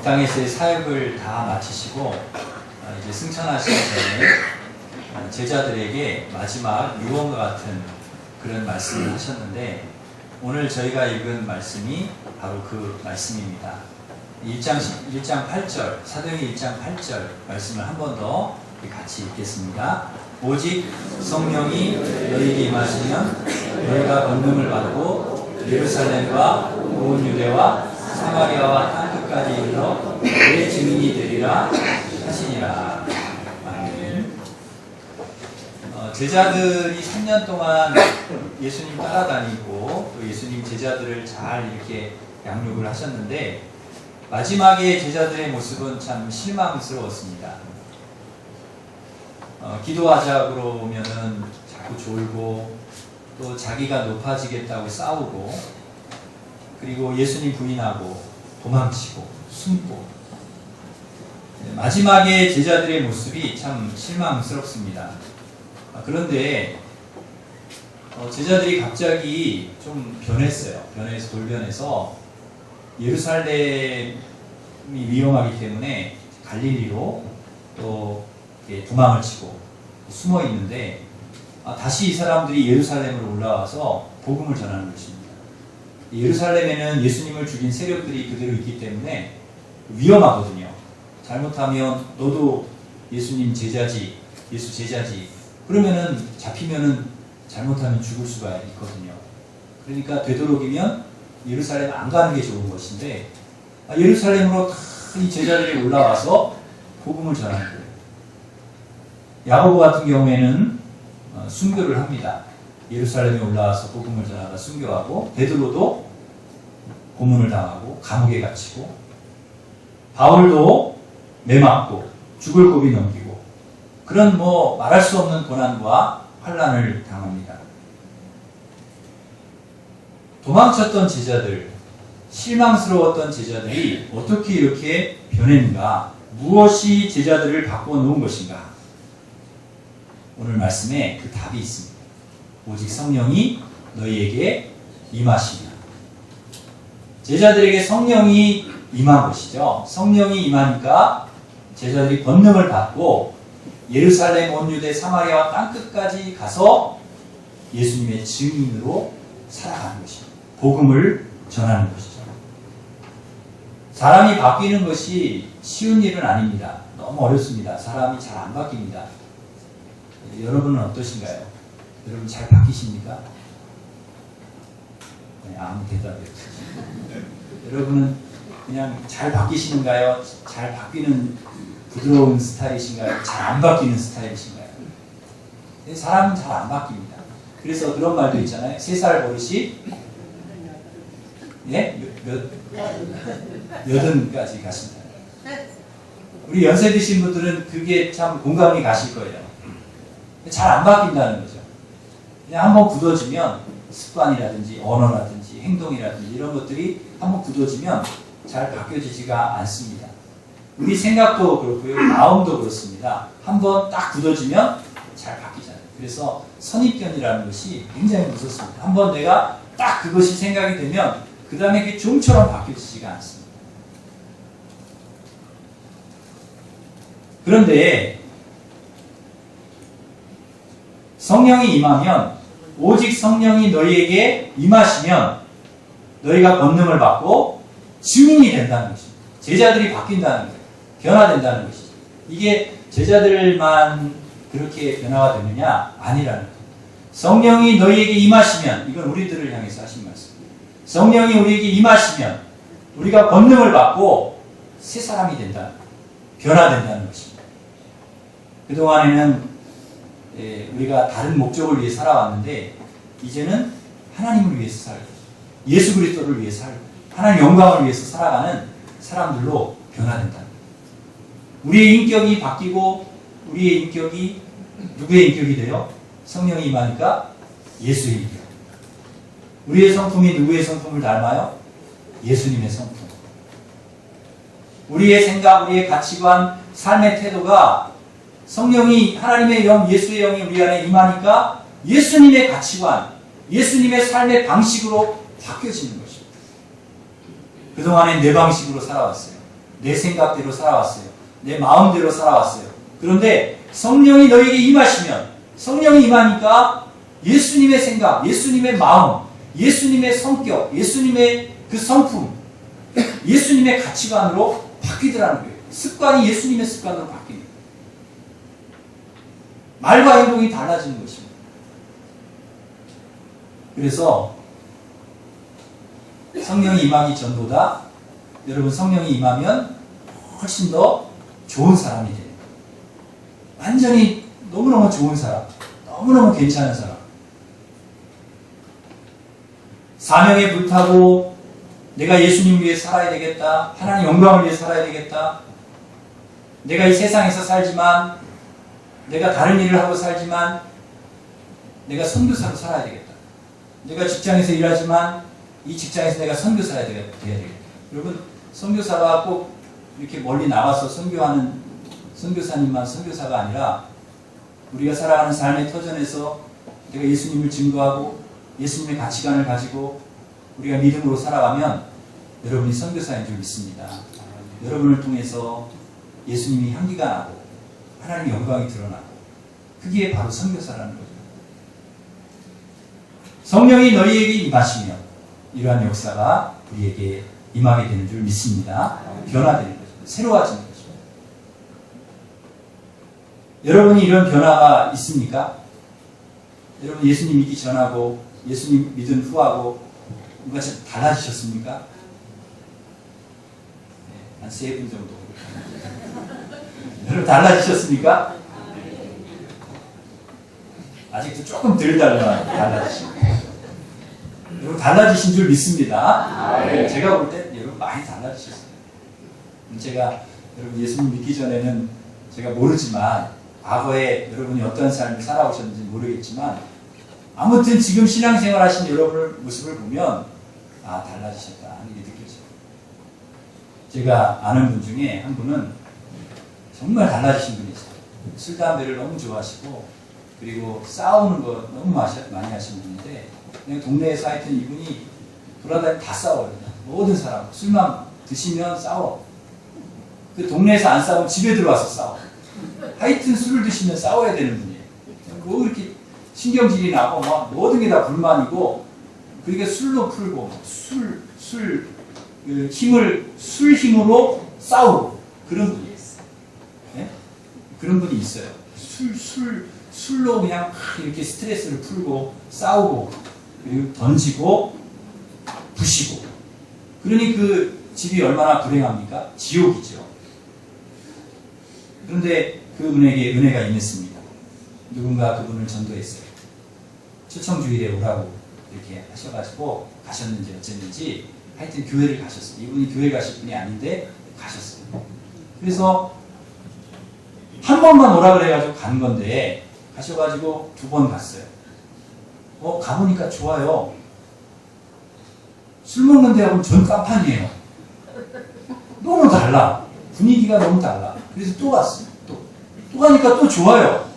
땅에서의 사역을 다 마치시고 이제 승천하시기 전에 제자들에게 마지막 유언과 같은 그런 말씀을 하셨는데, 오늘 저희가 읽은 말씀이 바로 그 말씀입니다. 1장 8절, 사도행전 1장 8절 말씀을 한 번 더 같이 읽겠습니다. 오직 성령이 너희에게 임하시면 너희가 권능을 받고 예루살렘과 온 유대와 사마리아와 땅끝까지 이르러 내 증인이 되리라 하시니라. 아멘. 제자들이 3년 동안 예수님 따라다니고 또 예수님 제자들을 잘 이렇게 양육을 하셨는데, 마지막에 제자들의 모습은 참 실망스러웠습니다. 기도하자 그러면은 자꾸 졸고, 또 자기가 높아지겠다고 싸우고, 그리고 예수님 부인하고 도망치고 숨고, 마지막에 제자들의 모습이 참 실망스럽습니다. 그런데 제자들이 갑자기 좀 변했어요. 돌변해서 예루살렘이 위험하기 때문에 갈릴리로 또 도망을 치고 숨어 있는데, 다시 이 사람들이 예루살렘으로 올라와서 복음을 전하는 것입니다. 예루살렘에는 예수님을 죽인 세력들이 그대로 있기 때문에 위험하거든요. 잘못하면 너도 예수님 제자지, 예수 제자지, 그러면은 잡히면은 잘못하면 죽을 수가 있거든요. 그러니까 되도록이면 예루살렘 안 가는 게 좋은 것인데, 예루살렘으로 다 이 제자들이 올라와서 복음을 전하는 거예요. 야고보 같은 경우에는 순교를 합니다. 예루살렘에 올라와서 복음을 전하다 순교하고, 베드로도 고문을 당하고 감옥에 갇히고, 바울도 매맞고 죽을 고비 넘기고, 그런 말할 수 없는 고난과 환난을 당합니다. 도망쳤던 제자들, 실망스러웠던 제자들이 어떻게 이렇게 변했는가? 무엇이 제자들을 바꿔놓은 것인가? 오늘 말씀에 그 답이 있습니다. 오직 성령이 너희에게 임하시리라. 제자들에게 성령이 임한 것이죠. 성령이 임하니까 제자들이 권능을 받고 예루살렘, 온 유대, 사마리아와 땅끝까지 가서 예수님의 증인으로 살아가는 것입니다. 복음을 전하는 것이죠. 사람이 바뀌는 것이 쉬운 일은 아닙니다. 너무 어렵습니다. 사람이 잘 안 바뀝니다. 여러분은 어떠신가요? 여러분 잘 바뀌십니까? 네, 아무 대답이 없으시죠. 여러분은 그냥 잘 바뀌시는가요? 잘 바뀌는 부드러운 스타일이신가요? 잘 안 바뀌는 스타일이신가요? 사람은 잘 안 바뀝니다. 그래서 그런 말도 있잖아요. 3살 버릇이 여든까지 가신다. 우리 연세 드신 분들은 그게 참 공감이 가실 거예요. 잘 안 바뀐다는 거죠. 그냥 한번 굳어지면 습관이라든지 언어라든지 행동이라든지 이런 것들이 한번 굳어지면 잘 바뀌어지지가 않습니다. 우리 생각도 그렇고요, 마음도 그렇습니다. 한번 딱 굳어지면 잘 바뀌잖아요. 그래서 선입견이라는 것이 굉장히 무섭습니다. 한번 내가 딱 그것이 생각이 되면 그 다음에 그게 좀처럼 바뀌어지지가 않습니다. 그런데 성령이 임하면, 오직 성령이 너희에게 임하시면 너희가 권능을 받고 증인이 된다는 것입니다. 제자들이 바뀐다는 거예요. 변화된다는 것이죠. 이게 제자들만 그렇게 변화가 되느냐? 아니라는 거예요. 성령이 너희에게 임하시면, 이건 우리들을 향해서 하신 말씀입니다. 성령이 우리에게 임하시면 우리가 권능을 받고 새 사람이 된다, 변화된다는 것입니다. 그동안에는 우리가 다른 목적을 위해 살아왔는데, 이제는 하나님을 위해서 살고 예수 그리스도를 위해 살고 하나님 영광을 위해서 살아가는 사람들로 변화된다. 우리의 인격이 바뀌고, 우리의 인격이 누구의 인격이 돼요? 성령이 임하니까 예수의 인격. 우리의 성품이 누구의 성품을 닮아요? 예수님의 성품. 우리의 생각, 우리의 가치관, 삶의 태도가 성령이, 하나님의 영, 예수의 영이 우리 안에 임하니까 예수님의 가치관, 예수님의 삶의 방식으로 바뀌어지는 것입니다. 그동안에 내 방식으로 살아왔어요. 내 생각대로 살아왔어요. 내 마음대로 살아왔어요. 그런데 성령이 너에게 임하시면, 성령이 임하니까 예수님의 생각, 예수님의 마음, 예수님의 성격, 예수님의 그 성품, 예수님의 가치관으로 바뀌더라는 거예요. 습관이 예수님의 습관으로 바뀝니다. 말과 행동이 달라지는 것입니다. 그래서 성령이 임하기 전보다 여러분 성령이 임하면 훨씬 더 좋은 사람이 돼요. 완전히 너무너무 좋은 사람, 너무너무 괜찮은 사람. 사명에 불타고 내가 예수님 위해 살아야 되겠다. 하나님 영광을 위해 살아야 되겠다. 내가 이 세상에서 살지만, 내가 다른 일을 하고 살지만 내가 선교사로 살아야 되겠다. 내가 직장에서 일하지만 이 직장에서 내가 선교사야 돼야 되겠다. 여러분, 선교사가 꼭 이렇게 멀리 나가서 선교하는 선교사님만 선교사가 아니라 우리가 살아가는 삶의 터전에서 내가 예수님을 증거하고 예수님의 가치관을 가지고 우리가 믿음으로 살아가면 여러분이 선교사인 줄 믿습니다. 여러분을 통해서 예수님이 향기가 나고 하나님의 영광이 드러나고 그게 바로 선교사라는 거죠. 성령이 너희에게 임하시면 이러한 역사가 우리에게 임하게 되는 줄 믿습니다. 변화되는 거죠. 새로워지는 거죠. 여러분이 이런 변화가 있습니까? 여러분 예수님 믿기 전하고 예수님 믿은 후하고 뭔가 좀 달라지셨습니까? 네, 한 3분 정도. 여러분 달라지셨습니까? 아직도 조금 덜 달라지십니다. 여러분 달라지신 줄 믿습니다. 네, 제가 볼 때 여러분 많이 달라지셨어요. 제가 여러분 예수님 믿기 전에는 제가 모르지만 과거에 여러분이 어떤 삶을 살아오셨는지 모르겠지만 아무튼 지금 신앙생활 하신 여러분의 모습을 보면 아 달라지셨다 하는 게 느껴져요. 제가 아는 분 중에 한 분은 정말 달라지신 분이 있어요. 술, 담배를 너무 좋아하시고 그리고 싸우는 거 너무 많이 하시는 분인데 그냥 동네에서 하여튼 이분이 돌아다니 다 싸워요. 모든 사람 술만 드시면 싸워. 그 동네에서 안 싸우면 집에 들어와서 싸워. 하여튼 술을 드시면 싸워야 되는 분이에요. 뭐 이렇게 신경질이 나고 막 모든 게 다 불만이고 그러니까 술로 풀고 술 힘으로 싸우고 그런 분이 있어요. 네? 그런 분이 있어요. 술로 그냥 이렇게 스트레스를 풀고 싸우고 그리고 던지고 부시고 그러니 그 집이 얼마나 불행합니까? 지옥이죠. 그런데 그분에게 은혜가 임했습니다. 누군가 그분을 전도했어요. 초청주일에 오라고 이렇게 하셔가지고 가셨는지 어쨌는지 하여튼 교회를 가셨어요. 이분이 교회 가실 분이 아닌데 가셨어요. 그래서 한 번만 오라 그래가지고 간 건데 가셔가지고 2번 갔어요. 가보니까 좋아요. 술 먹는 데하고는 전 깜판이에요. 너무 달라. 분위기가 너무 달라. 그래서 또 갔어요. 또 가니까 또 좋아요.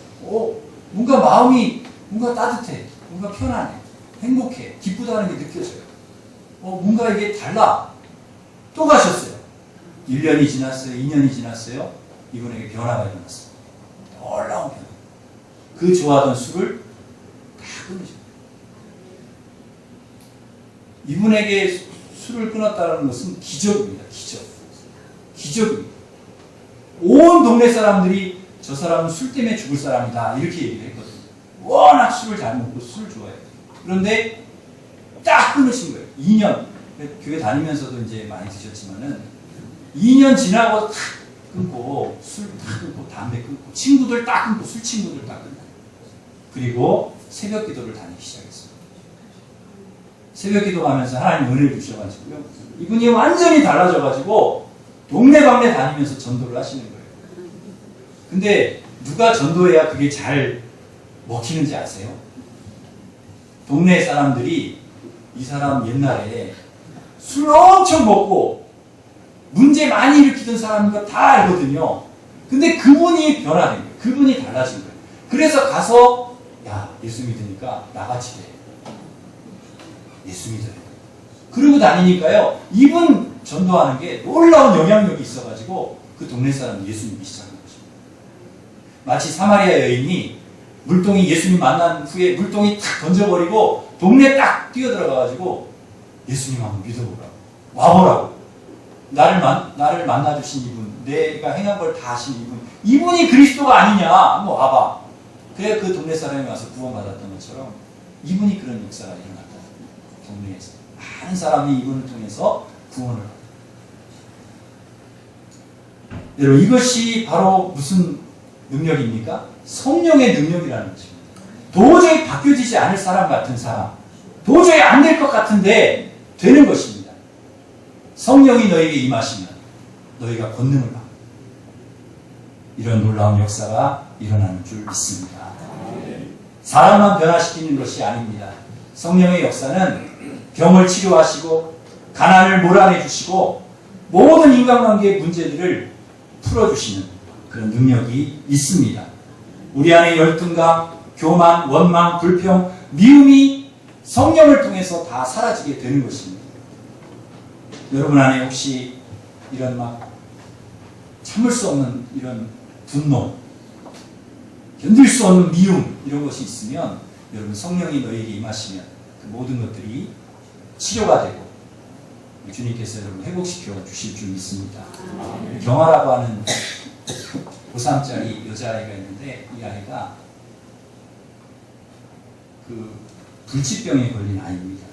뭔가 마음이 뭔가 따뜻해. 뭔가 편안해. 행복해. 기쁘다는 게 느껴져요. 뭔가 이게 달라. 또 가셨어요. 1년이 지났어요. 2년이 지났어요. 이분에게 변화가 일어났어요. 놀라운 변화. 그 좋아하던 술을 다 끊으셨어요. 이분에게 술을 끊었다는 것은 기적입니다. 기적입니다. 온 동네 사람들이 저 사람은 술 때문에 죽을 사람이다 이렇게 얘기를 했거든요. 워낙 술을 잘 먹고 술을 좋아해요. 그런데 딱 끊으신 거예요. 2년 교회 다니면서도 이제 많이 드셨지만은 2년 지나고 탁 끊고 술 딱 끊고 담배 끊고 친구들 딱 끊고 술 친구들 딱 끊고 그리고 새벽 기도를 다니기 시작했어요. 새벽 기도하면서 하나님 은혜를 주셔가지고요. 이분이 완전히 달라져가지고 동네방네 다니면서 전도를 하시는 거예요. 근데 누가 전도해야 그게 잘 먹히는지 아세요? 동네 사람들이 이 사람 옛날에 술 엄청 먹고 문제 많이 일으키던 사람인 거 다 알거든요. 근데 그분이 변화된 거예요. 그분이 달라진 거예요. 그래서 가서 야 예수 믿으니까 나같이 돼. 예수 믿어요. 그러고 다니니까요. 이분 전도하는 게 놀라운 영향력이 있어가지고 그 동네 사람 예수님이 시작한 것입니다. 마치 사마리아 여인이 물동이 예수님 만난 후에 물동이 탁 던져버리고 동네에 딱 뛰어들어가가지고 예수님 한번 믿어보라고, 와보라고, 나를 만나주신 이분, 내가 행한 걸 다 하신 이분이 그리스도가 아니냐, 한번 와봐. 그래 그 동네 사람이 와서 구원받았던 것처럼 이분이 그런 역사가 일어났다. 동네에서 많은 사람이 이분을 통해서 구원을 합니다. 여러분, 이것이 바로 무슨 능력입니까? 성령의 능력이라는 것입니다. 도저히 바뀌어지지 않을 사람 같은 사람, 도저히 안 될 것 같은데 되는 것입니다. 성령이 너에게 임하시면 너희가 권능을 받고 이런 놀라운 역사가 일어나는 줄 믿습니다. 사람만 변화시키는 것이 아닙니다. 성령의 역사는 병을 치료하시고 가난을 몰아내 주시고 모든 인간관계의 문제들을 풀어주시는 그런 능력이 있습니다. 우리 안에 열등감, 교만, 원망, 불평, 미움이 성령을 통해서 다 사라지게 되는 것입니다. 여러분 안에 혹시 이런 막 참을 수 없는 이런 분노, 견딜 수 없는 미움 이런 것이 있으면 여러분 성령이 너에게 임하시면 그 모든 것들이 치료가 되고 주님께서 여러분 회복시켜 주실 줄 믿습니다. 경아라고 하는 고3짜리 여자아이가 있는데 이 아이가 그 불치병에 걸린 아이입니다.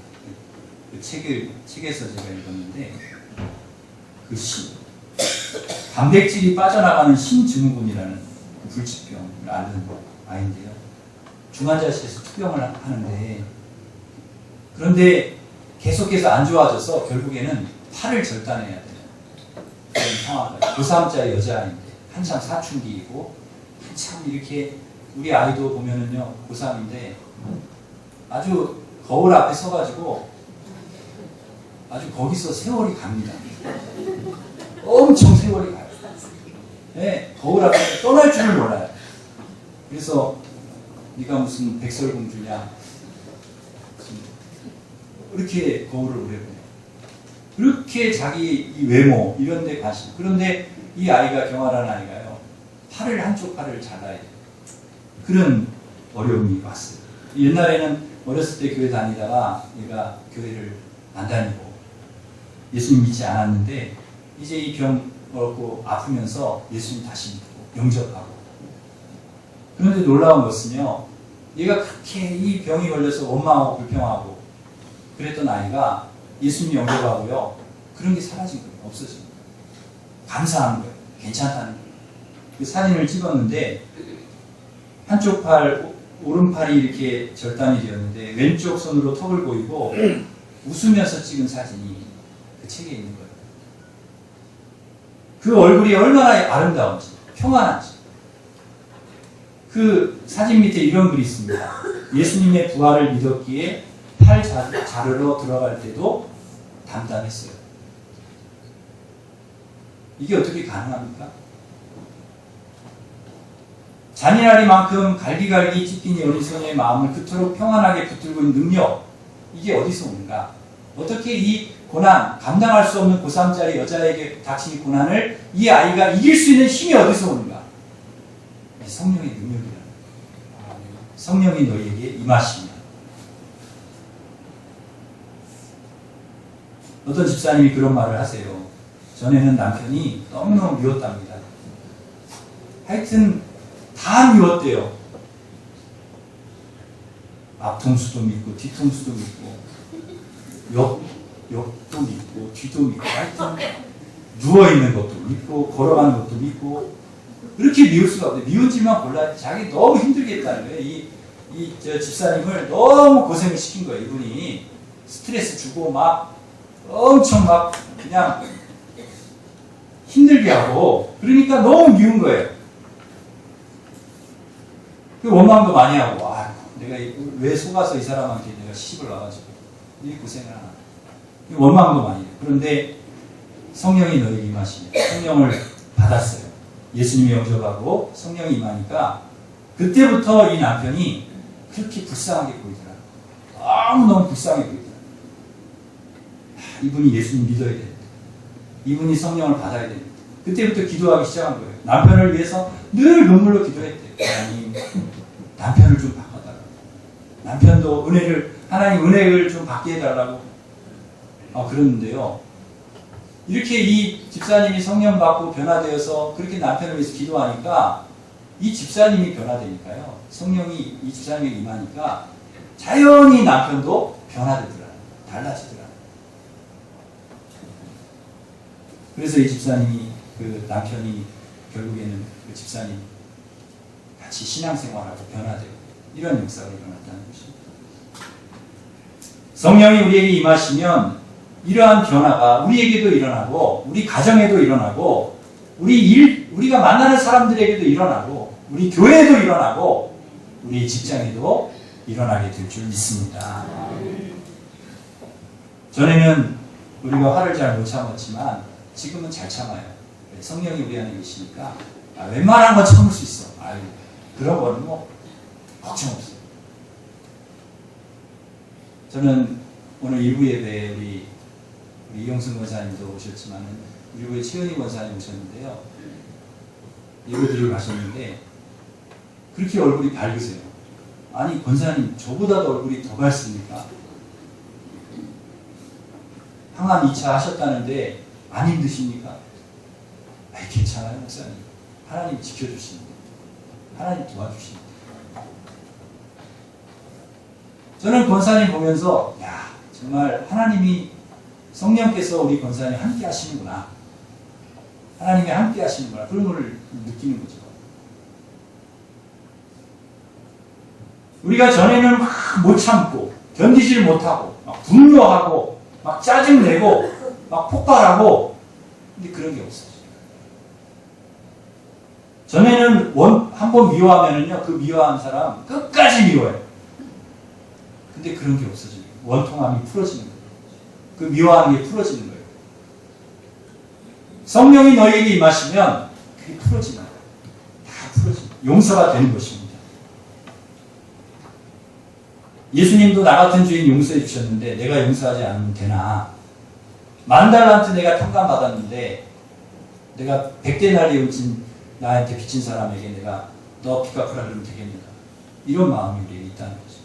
그 책에서 제가 읽었는데 그 단백질이 빠져나가는 신증후군이라는 그 불치병을 앓는 아이인데요. 중환자실에서 투병을 하는데 그런데 계속해서 안 좋아져서 결국에는 팔을 절단해야 돼요. 그런 상황까지. 고3짜리 여자아이인데 한참 사춘기이고 한참 이렇게 우리 아이도 보면은요 고3인데 아주 거울 앞에 서가지고 아주 거기서 세월이 갑니다. 엄청 세월이 가요. 네, 거울 앞에 떠날 줄을 몰라요. 그래서 네가 무슨 백설공주냐 이렇게 거울을 오래 보내요. 그렇게 자기 이 외모 이런 데 관심. 그런데 이 아이가 경아라는 아이가요 한쪽 팔을 잘라야 돼요. 그런 어려움이 왔어요. 옛날에는 어렸을 때 교회 다니다가 얘가 교회를 안 다니고 예수님 믿지 않았는데 이제 이 병 얻고 아프면서 예수님 다시 믿고 영접하고. 그런데 놀라운 것은요 얘가 그렇게 이 병이 걸려서 원망하고 불평하고 그랬던 아이가 예수님 영접하고요 그런 게 사라진 거예요. 없어진 거예요. 감사한 거예요. 괜찮다는 거예요. 그 사진을 찍었는데 한쪽 팔 오른팔이 이렇게 절단이 되었는데 왼쪽 손으로 턱을 보이고 웃으면서 찍은 사진이 그 책에 있는 거예요. 그 얼굴이 얼마나 아름다운지 평안한지. 그 사진 밑에 이런 글이 있습니다. 예수님의 부활을 믿었기에 팔 자르러 들어갈 때도 담담했어요. 이게 어떻게 가능합니까? 잔인하리만큼 갈기갈기 찢긴 어린 소녀의 마음을 그토록 평안하게 붙들고 있는 능력, 이게 어디서 오는가? 어떻게 이 고난, 감당할 수 없는 고3짜리 여자에게 닥친 고난을 이 아이가 이길 수 있는 힘이 어디서 오는가? 성령의 능력이라는 거예요. 성령이 너희에게 임하시면. 어떤 집사님이 그런 말을 하세요. 전에는 남편이 너무너무 미웠답니다. 하여튼 다 미웠대요. 앞통수도 믿고 뒤통수도 믿고 옆도 믿고 뒤도 믿고 하여튼 누워있는 것도 믿고 걸어가는 것도 믿고 그렇게 미울 수가 없어요. 미운지만 몰라 자기 너무 힘들겠다는 거예요. 저 집사님을 너무 고생을 시킨 거예요. 이분이 스트레스 주고 막 엄청 막 그냥 힘들게 하고 그러니까 너무 미운 거예요. 그 원망도 많이 하고 내가 왜 속아서 이 사람한테 내가 시집을 와가지고 이 고생을 하나. 원망도 많이 해요. 그런데 성령이 너에게 임하시면 성령을 받았어요. 예수님이 영접하고 성령이 임하니까 그때부터 이 남편이 그렇게 불쌍하게 보이더라고요. 너무너무 불쌍해 보이더라고요. 이분이 예수님 믿어야 되는데 이분이 성령을 받아야 됩니다. 그때부터 기도하기 시작한 거예요. 남편을 위해서 늘 눈물로 기도했대요. 하나님, 남편을 좀 바꿔달라고. 남편도 하나님 은혜를 좀 받게 해달라고. 그러는데요. 이렇게 이 집사님이 성령 받고 변화되어서 그렇게 남편을 위해서 기도하니까 이 집사님이 변화되니까요. 성령이 이 집사님에게 임하니까 자연히 남편도 변화되더라고요. 달라지더라고요. 그래서 이 집사님이 그 남편이 결국에는 그 집사님 같이 신앙생활하고 변화되고 이런 역사가 일어났다는 것입니다. 성령이 우리에게 임하시면 이러한 변화가 우리에게도 일어나고 우리 가정에도 일어나고 우리가 만나는 사람들에게도 일어나고 우리 교회에도 일어나고 우리 직장에도 일어나게 될 줄 믿습니다. 전에는 우리가 화를 잘 못 참았지만 지금은 잘 참아요. 성령이 우리 안에 계시니까 웬만한 건 참을 수 있어. 그런 거는 뭐 걱정 없어요. 저는 오늘 일부 예배에 우리 이용순 권사님도 오셨지만 일부에 최은희 권사님 오셨는데요. 예배드리고 가셨는데 그렇게 얼굴이 밝으세요. 아니 권사님 저보다도 얼굴이 더 밝습니까? 항암 2차 하셨다는데 안 힘드십니까? 괜찮아요 목사님. 하나님 지켜주십니다. 하나님 도와주십니다. 저는 권사님 보면서 정말 하나님이 성령께서 우리 권사님 함께 하시는구나. 하나님이 함께 하시는구나. 그런 걸 느끼는 거죠. 우리가 전에는 막 못 참고 견디질 못하고 막 분노하고 막 짜증내고 막 폭발하고 근데 그런 게 없어요. 전에는 한번 미워하면은요 그 미워한 사람 끝까지 미워해요. 근데 그런 게 없어져요. 원통함이 풀어지는 거예요. 그 미워하는 게 풀어지는 거예요. 성령이 너희에게 임하시면 그게 풀어지는 거예요. 다 풀어지는 거예요. 용서가 되는 것입니다. 예수님도 나 같은 주인 용서해 주셨는데 내가 용서하지 않으면 되나? 10,000달란트 내가 탕감받았는데 내가 100데나리온 나한테 빚진 사람에게 내가 너 빚 갚으라 그러면 되겠는가? 이런 마음이 우리에게 있다는 거죠.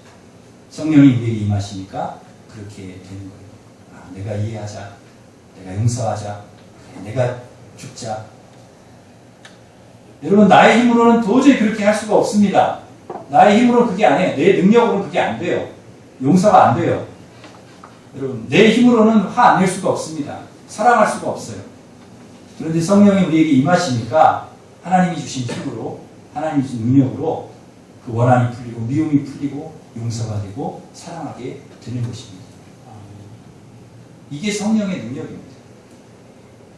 성령이 우리에게 임하시니까 그렇게 되는 거예요. 내가 이해하자. 내가 용서하자. 내가 죽자. 여러분 나의 힘으로는 도저히 그렇게 할 수가 없습니다. 나의 힘으로는 그게 안 해요. 내 능력으로는 그게 안 돼요. 용서가 안 돼요. 여러분 내 힘으로는 화 안 낼 수가 없습니다. 사랑할 수가 없어요. 그런데 성령이 우리에게 임하시니까 하나님이 주신 힘으로 하나님이 주신 능력으로 그 원한이 풀리고 미움이 풀리고 용서가 되고 사랑하게 되는 것입니다. 이게 성령의 능력입니다.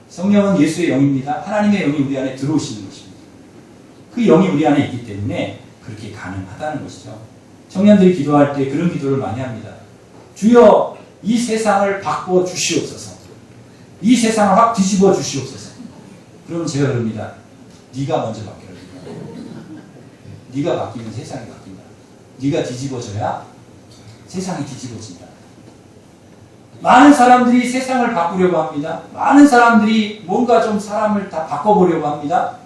성령은 예수의 영입니다. 하나님의 영이 우리 안에 들어오시는 것입니다. 그 영이 우리 안에 있기 때문에 그렇게 가능하다는 것이죠. 청년들이 기도할 때 그런 기도를 많이 합니다. 주여 이 세상을 바꿔 주시옵소서. 이 세상을 확 뒤집어 주시옵소서. 그러면 제가 그럽니다. 네가 먼저 바뀌라. 네가 바뀌면 세상이 바뀐다. 네가 뒤집어져야 세상이 뒤집어진다. 많은 사람들이 세상을 바꾸려고 합니다. 많은 사람들이 뭔가 좀 사람을 다 바꿔보려고 합니다.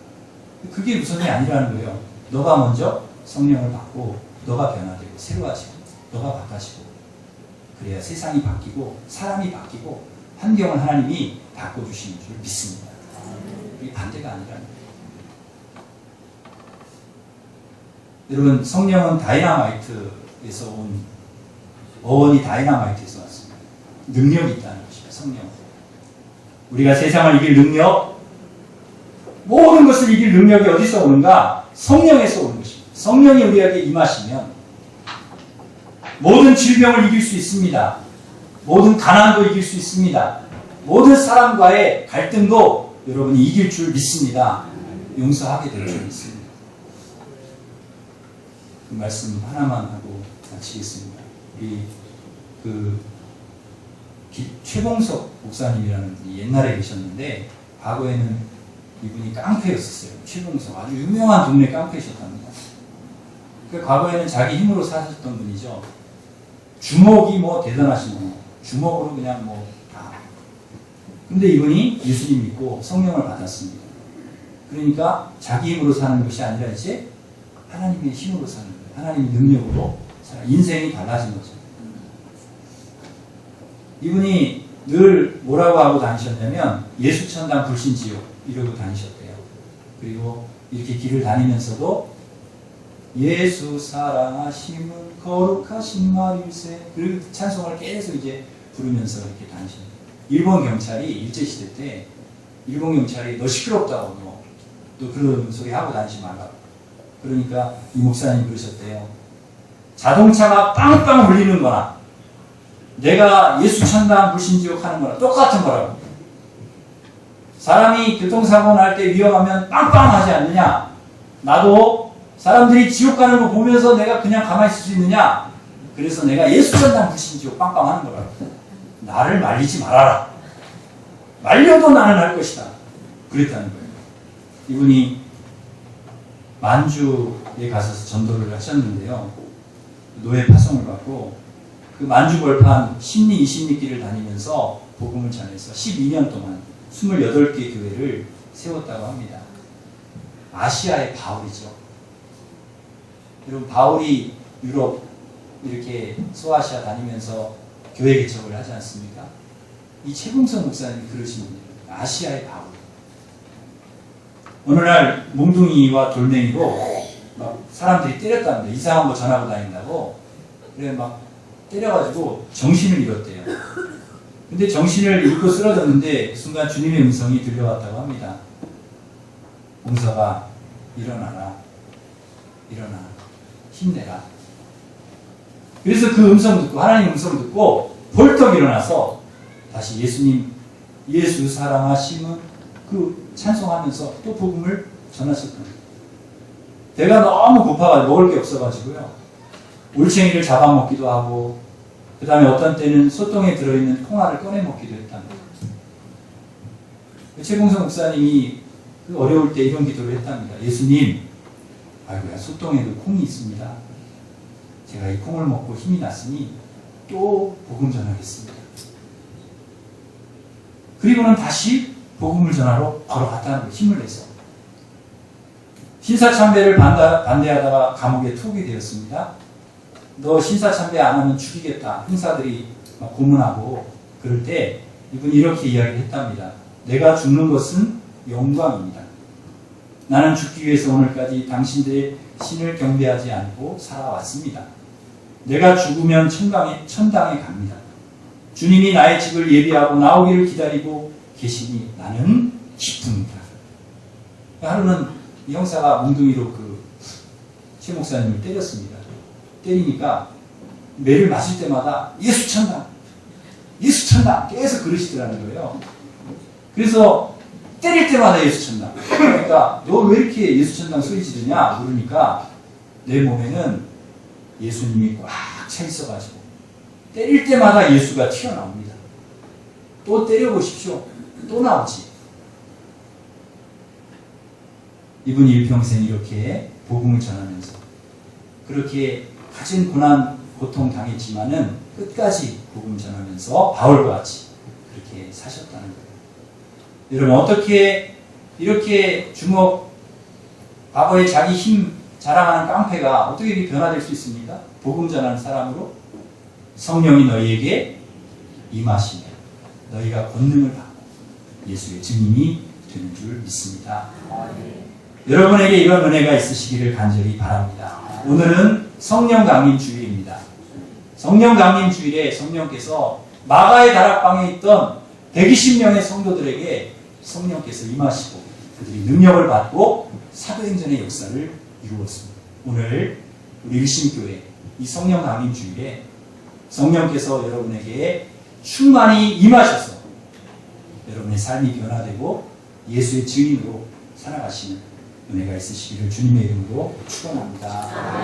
그게 우선이 아니라는 거예요. 너가 먼저 성령을 받고 너가 변화되고 새로워지고 너가 바꿔지고 그래야 세상이 바뀌고 사람이 바뀌고 환경을 하나님이 바꿔주시는 줄 믿습니다. 이게 반대가 아니라는 거예요. 여러분 성령은 다이나마이트에서 온 어원이 다이나마이트에서 왔습니다. 능력이 있다는 것입니다. 성령. 우리가 세상을 이길 능력, 모든 것을 이길 능력이 어디서 오는가? 성령에서 오는 것입니다. 성령이 우리에게 임하시면 모든 질병을 이길 수 있습니다. 모든 가난도 이길 수 있습니다. 모든 사람과의 갈등도 여러분이 이길 줄 믿습니다. 용서하게 될 줄 믿습니다. 그 말씀 하나만 하고 마치겠습니다. 우리 최봉석 목사님이라는 분이 옛날에 계셨는데 과거에는 이분이 깡패였었어요. 최봉석 아주 유명한 동네 깡패셨답니다. 그 과거에는 자기 힘으로 사셨던 분이죠. 주먹이 뭐 대단하신 분, 주먹으로 그냥 뭐 다 근데 이분이 예수님 믿고 성령을 받았습니다. 그러니까 자기 힘으로 사는 것이 아니라 이제 하나님의 힘으로 사는 거예요. 하나님의 능력으로 인생이 달라진 거죠. 이분이 늘 뭐라고 하고 다니셨냐면 예수천당 불신지옥 이러고 다니셨대요. 그리고 이렇게 길을 다니면서도 예수 사랑하심은 거룩하신 마일세 그리고 찬송을 계속 이제 부르면서 이렇게 다니셨어요. 일본 경찰이 일제시대 때 일본 경찰이 너 시끄럽다고 너 그런 소리 하고 다니지 말라고. 그러니까 이 목사님 그러셨대요. 자동차가 빵빵 울리는 거나 내가 예수천당 불신지옥 하는 거나 똑같은 거라고. 사람이 교통사고 날 때 위험하면 빵빵 하지 않느냐. 나도 사람들이 지옥 가는 거 보면서 내가 그냥 가만히 있을 수 있느냐. 그래서 내가 예수천당 불신지옥 빵빵 하는 거라고. 나를 말리지 말아라. 말려도 나는 할 것이다. 그랬다는 거예요. 이분이 만주에 가서 전도를 하셨는데요. 노예 파송을 받고 그 만주 벌판 10리, 20리 길을 다니면서 복음을 전해서 12년 동안 28개 교회를 세웠다고 합니다. 아시아의 바울이죠. 여러분 바울이 유럽 이렇게 소아시아 다니면서 교회 개척을 하지 않습니까? 이 최봉선 목사님이 그러신 분이에요. 아시아의 바울. 어느 날 몽둥이와 돌멩이로 막 사람들이 때렸답니다. 이상한 거 전하고 다닌다고. 그래 막 때려가지고 정신을 잃었대요. 근데 정신을 잃고 쓰러졌는데 그 순간 주님의 음성이 들려왔다고 합니다. 봉서가 일어나라. 일어나. 힘내라. 그래서 그 음성 듣고 하나님 음성 듣고 벌떡 일어나서 다시 예수님 예수 사랑하심은 그 찬송하면서 또 복음을 전하셨던 거예요. 배가 너무 고파가지고 먹을 게 없어가지고요. 올챙이를 잡아먹기도 하고 그 다음에 어떤 때는 소똥에 들어있는 콩알을 꺼내 먹기도 했답니다. 최봉성 목사님이 그 어려울 때 이런 기도를 했답니다. 예수님, 아이고야 소똥에도 콩이 있습니다. 제가 이 콩을 먹고 힘이 났으니 또 복음 전하겠습니다. 그리고는 다시 복음을 전하러 걸어갔다는 거예요. 힘을 내서. 신사참배를 반대하다가 감옥에 투옥이 되었습니다. 너 신사참배 안 하면 죽이겠다. 형사들이 막 고문하고 그럴 때 이분이 이렇게 이야기를 했답니다. 내가 죽는 것은 영광입니다. 나는 죽기 위해서 오늘까지 당신들의 신을 경배하지 않고 살아왔습니다. 내가 죽으면 천당에 갑니다. 주님이 나의 집을 예비하고 나오기를 기다리고 계시니 나는 기쁩니다. 하루는 이 형사가 몽둥이로 최 목사님을 때렸습니다. 때리니까 매를 맞을 때마다 예수 천당, 예수 천당 계속 그러시더라는 거예요. 그래서 때릴 때마다 예수 천당. 그러니까 너 왜 이렇게 예수 천당 소리 지르냐 그러니까 내 몸에는 예수님이 꽉 차 있어가지고 때릴 때마다 예수가 튀어나옵니다. 또 때려보십시오. 또 나오지. 이분이 일평생 이렇게 복음을 전하면서 그렇게 가진 고난, 고통 당했지만은 끝까지 복음 전하면서 바울과 같이 그렇게 사셨다는 거예요. 여러분 어떻게 이렇게 과거에 자기 힘 자랑하는 깡패가 어떻게 이렇게 변화될 수 있습니까? 복음 전하는 사람으로 성령이 너희에게 임하시면 너희가 권능을 받고 예수의 증인이 되는 줄 믿습니다. 여러분에게 이런 은혜가 있으시기를 간절히 바랍니다. 오늘은 성령 강림 주일입니다. 성령 강림 주일에 성령께서 마가의 다락방에 있던 120명의 성도들에게 성령께서 임하시고 그들이 능력을 받고 사도행전의 역사를 이루었습니다. 오늘 우리 일심교회 이 성령 강림 주일에 성령께서 여러분에게 충만히 임하셔서 여러분의 삶이 변화되고 예수의 증인으로 살아가시는 은혜가 있으시기를 주님의 이름으로 축원합니다.